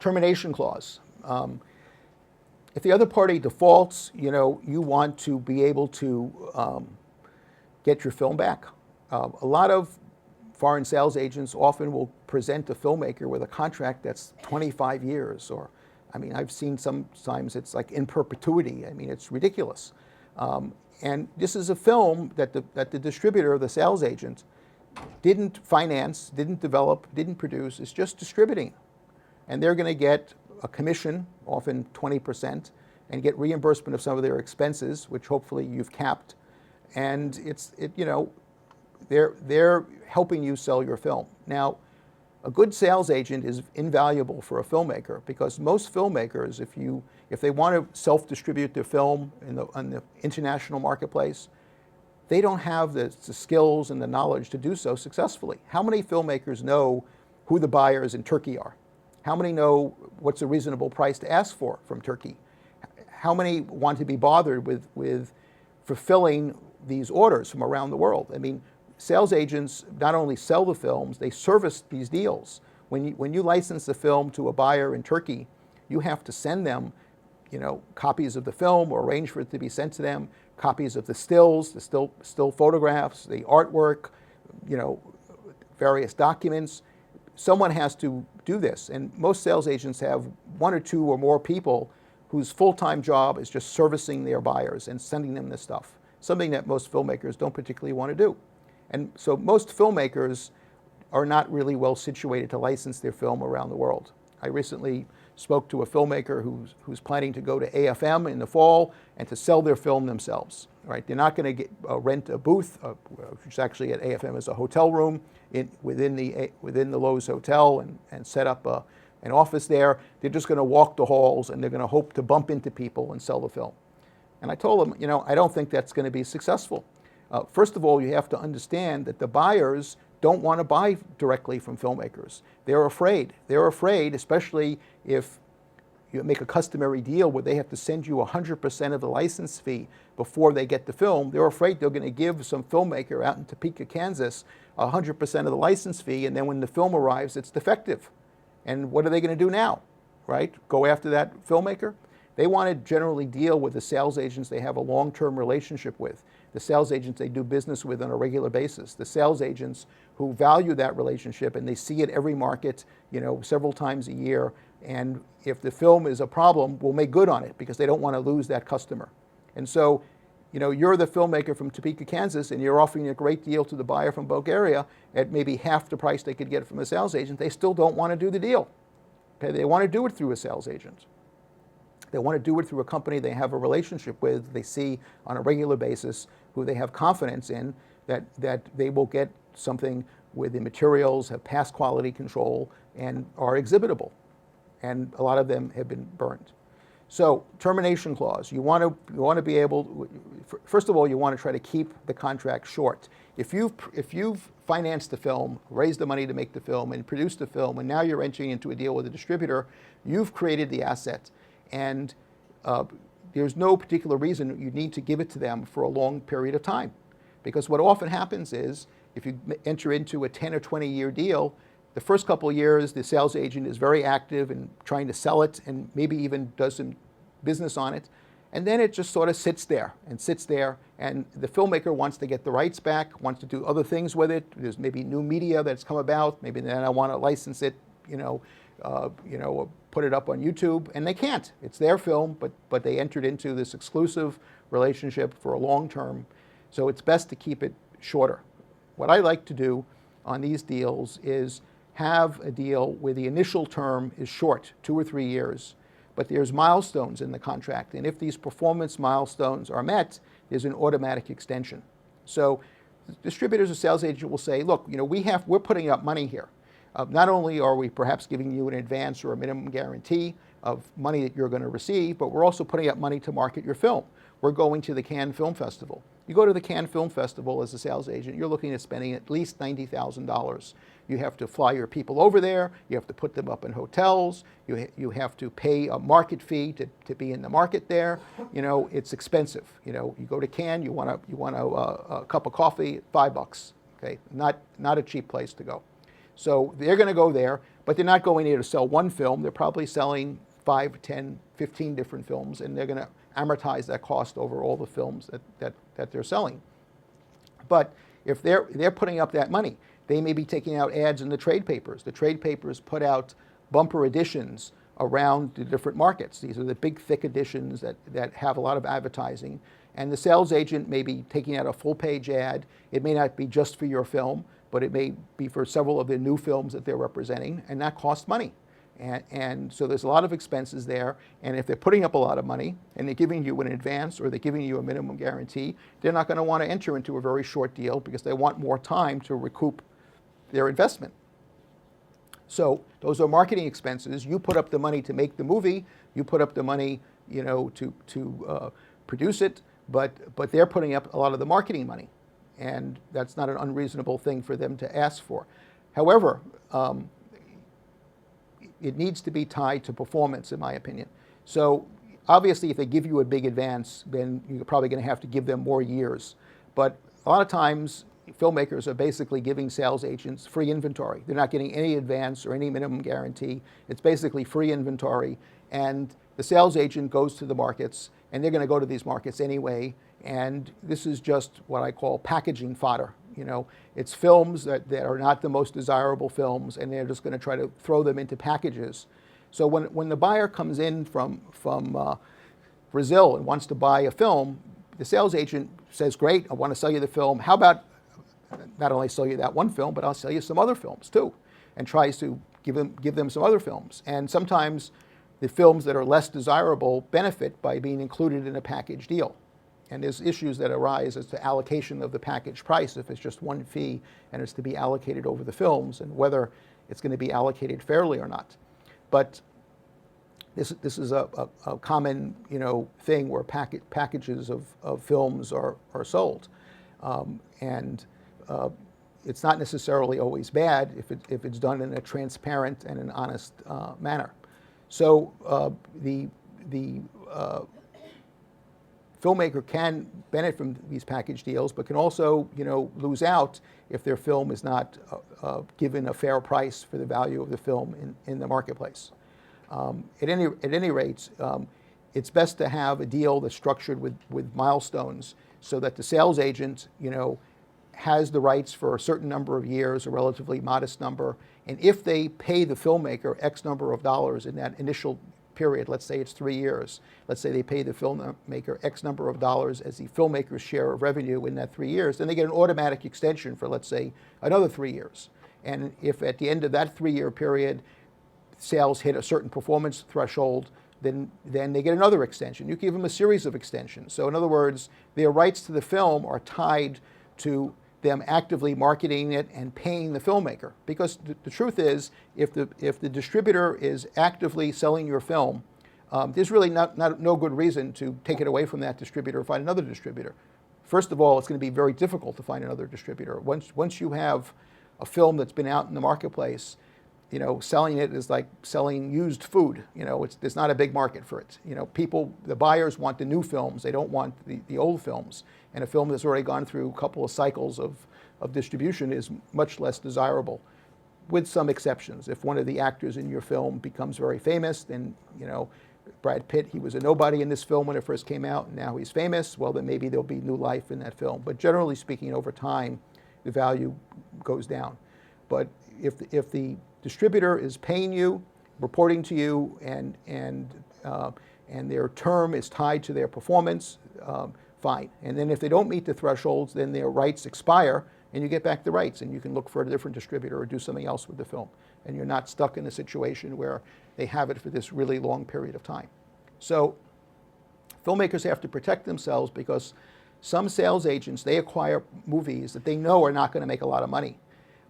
termination clause. If the other party defaults, you want to be able to get your film back. A lot of foreign sales agents often will present a filmmaker with a contract that's 25 years, or, I've seen sometimes it's like in perpetuity. It's ridiculous. And this is a film that the distributor, the sales agent, didn't finance, didn't develop, didn't produce. It's just distributing. And they're going to get a commission, often 20%, and get reimbursement of some of their expenses, which hopefully you've capped. And they're helping you sell your film. Now, a good sales agent is invaluable for a filmmaker, because most filmmakers, if they want to self-distribute their film on the international marketplace, they don't have the skills and the knowledge to do so successfully. How many filmmakers know who the buyers in Turkey are? How many know what's a reasonable price to ask for from Turkey? How many want to be bothered with fulfilling these orders from around the world? Sales agents not only sell the films, they service these deals. When you license a film to a buyer in Turkey, you have to send them, copies of the film, or arrange for it to be sent to them, copies of the stills, the still photographs, the artwork, various documents. Someone has to do this, and most sales agents have one or two or more people whose full-time job is just servicing their buyers and sending them this stuff, something that most filmmakers don't particularly want to do. And so most filmmakers are not really well situated to license their film around the world. I recently spoke to a filmmaker who's planning to go to AFM in the fall and to sell their film themselves. Right? They're not going to rent a booth, which actually at AFM is a hotel room within the Lowe's Hotel, and set up an office there. They're just going to walk the halls, and they're going to hope to bump into people and sell the film. And I told them, I don't think that's going to be successful. First of all, you have to understand that the buyers don't want to buy directly from filmmakers. They're afraid. They're afraid, especially if you make a customary deal where they have to send you 100% of the license fee before they get the film. They're afraid they're going to give some filmmaker out in Topeka, Kansas, 100% of the license fee, and then when the film arrives, it's defective. And what are they going to do now, right? Go after that filmmaker? They want to generally deal with the sales agents they have a long-term relationship with, the sales agents they do business with on a regular basis, the sales agents who value that relationship, and they see it every market, several times a year. And if the film is a problem, will make good on it, because they don't want to lose that customer. And so, you're the filmmaker from Topeka, Kansas, and you're offering a great deal to the buyer from Bulgaria at maybe half the price they could get from a sales agent. They still don't want to do the deal. Okay? They want to do it through a sales agent. They want to do it through a company they have a relationship with, they see on a regular basis, who they have confidence in, that they will get something where the materials have passed quality control and are exhibitable. And a lot of them have been burned. So, termination clause. You want to be able, first of all, you want to try to keep the contract short. If you've financed the film, raised the money to make the film, and produced the film, and now you're entering into a deal with a distributor, you've created the asset. And there's no particular reason you need to give it to them for a long period of time. Because what often happens is, if you enter into a 10 or 20-year deal, the first couple of years, the sales agent is very active in trying to sell it, and maybe even does some business on it. And then it just sort of sits there, and the filmmaker wants to get the rights back, wants to do other things with it. There's maybe new media that's come about. Maybe then I want to license it, put it up on YouTube, and they can't. It's their film, but they entered into this exclusive relationship for a long term. So it's best to keep it shorter. What I like to do on these deals is have a deal where the initial term is short, 2 or 3 years, but there's milestones in the contract. And if these performance milestones are met, there's an automatic extension. So distributors or sales agent will say, look, we're putting up money here. Not only are we perhaps giving you an advance or a minimum guarantee of money that you're going to receive, but we're also putting up money to market your film. We're going to the Cannes Film Festival. You go to the Cannes Film Festival as a sales agent, you're looking at spending at least $90,000. You have to fly your people over there. You have to put them up in hotels. You have to pay a market fee to be in the market there. It's expensive. You go to Cannes, you want a cup of coffee, $5. Okay, not a cheap place to go. So they're going to go there, But they're not going there to sell one film. They're probably selling 5, 10, 15 different films, and they're going to amortize that cost over all the films that they're selling. But if they're putting up that money, they may be taking out ads in the trade papers. The trade papers put out bumper editions around the different markets. These are the big, thick editions that have a lot of advertising. And the sales agent may be taking out a full-page ad. It may not be just for your film, but it may be for several of the new films that they're representing, and that costs money. And so there's a lot of expenses there, and if they're putting up a lot of money and they're giving you an advance or they're giving you a minimum guarantee, they're not going to want to enter into a very short deal because they want more time to recoup their investment. So those are marketing expenses. You put up the money to make the movie, you put up the money, to produce it, but they're putting up a lot of the marketing money, and that's not an unreasonable thing for them to ask for. However, it needs to be tied to performance, in my opinion. So obviously, if they give you a big advance, then you're probably going to have to give them more years. But a lot of times, filmmakers are basically giving sales agents free inventory. They're not getting any advance or any minimum guarantee. It's basically free inventory. And the sales agent goes to the markets, and they're going to go to these markets anyway. And this is just what I call packaging fodder. It's films that are not the most desirable films, and they're just going to try to throw them into packages. So when the buyer comes in from Brazil and wants to buy a film, the sales agent says, great, I want to sell you the film. How about not only sell you that one film, but I'll sell you some other films too, and tries to give them some other films. And sometimes the films that are less desirable benefit by being included in a package deal. And there's issues that arise as to allocation of the package price if it's just one fee and it's to be allocated over the films, and whether it's going to be allocated fairly or not. But this is a common thing where packages of films are sold, and it's not necessarily always bad if it's done in a transparent and an honest manner. So the filmmaker can benefit from these package deals, but can also, lose out if their film is not given a fair price for the value of the film in the marketplace. At any rate, it's best to have a deal that's structured with milestones, so that the sales agent, has the rights for a certain number of years, a relatively modest number, and if they pay the filmmaker X number of dollars in that initial period, let's say it's 3 years, let's say they pay the filmmaker X number of dollars as the filmmaker's share of revenue in that 3 years, then they get an automatic extension for, let's say, another 3 years. And if at the end of that 3-year period, sales hit a certain performance threshold, then they get another extension. You give them a series of extensions. So in other words, their rights to the film are tied to them actively marketing it and paying the filmmaker. Because the truth is, if the distributor is actively selling your film, there's really no good reason to take it away from that distributor or find another distributor. First of all, it's going to be very difficult to find another distributor. Once you have a film that's been out in the marketplace, selling it is like selling used food. There's not a big market for it. The buyers want the new films. They don't want the old films. And a film that's already gone through a couple of cycles of distribution is much less desirable, with some exceptions. If one of the actors in your film becomes very famous, then, Brad Pitt, he was a nobody in this film when it first came out, and now he's famous, well, then maybe there'll be new life in that film. But generally speaking, over time, the value goes down. But if the distributor is paying you, reporting to you, and their term is tied to their performance, fine. And then if they don't meet the thresholds, then their rights expire, and you get back the rights, and you can look for a different distributor or do something else with the film. And you're not stuck in a situation where they have it for this really long period of time. So filmmakers have to protect themselves, because some sales agents, they acquire movies that they know are not going to make a lot of money,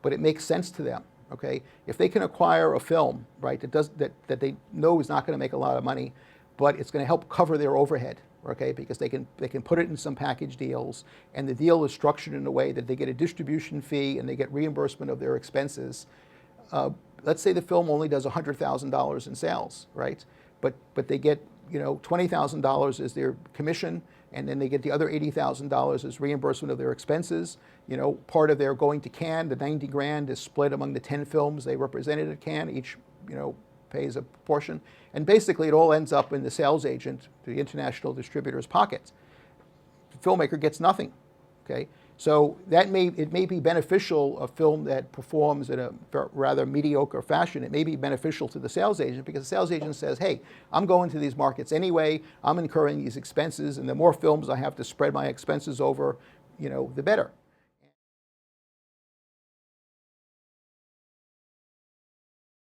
but it makes sense to them. Okay, if they can acquire a film, right, that they know is not going to make a lot of money, but it's going to help cover their overhead, okay, because they can put it in some package deals, and the deal is structured in a way that they get a distribution fee and they get reimbursement of their expenses. Let's say the film only does $100,000 in sales, right? But they get $20,000 as their commission, and then they get the other $80,000 as reimbursement of their expenses. You know, part of their going to Cannes, the 90 grand is split among the 10 films they represented at Cannes. Each, you know, pays a portion. And basically it all ends up in the sales agent, the international distributor's pockets. The filmmaker gets nothing, okay? So it may be beneficial, a film that performs in a rather mediocre fashion, it may be beneficial to the sales agent because the sales agent says, hey, I'm going to these markets anyway, I'm incurring these expenses, and the more films I have to spread my expenses over, you know, the better.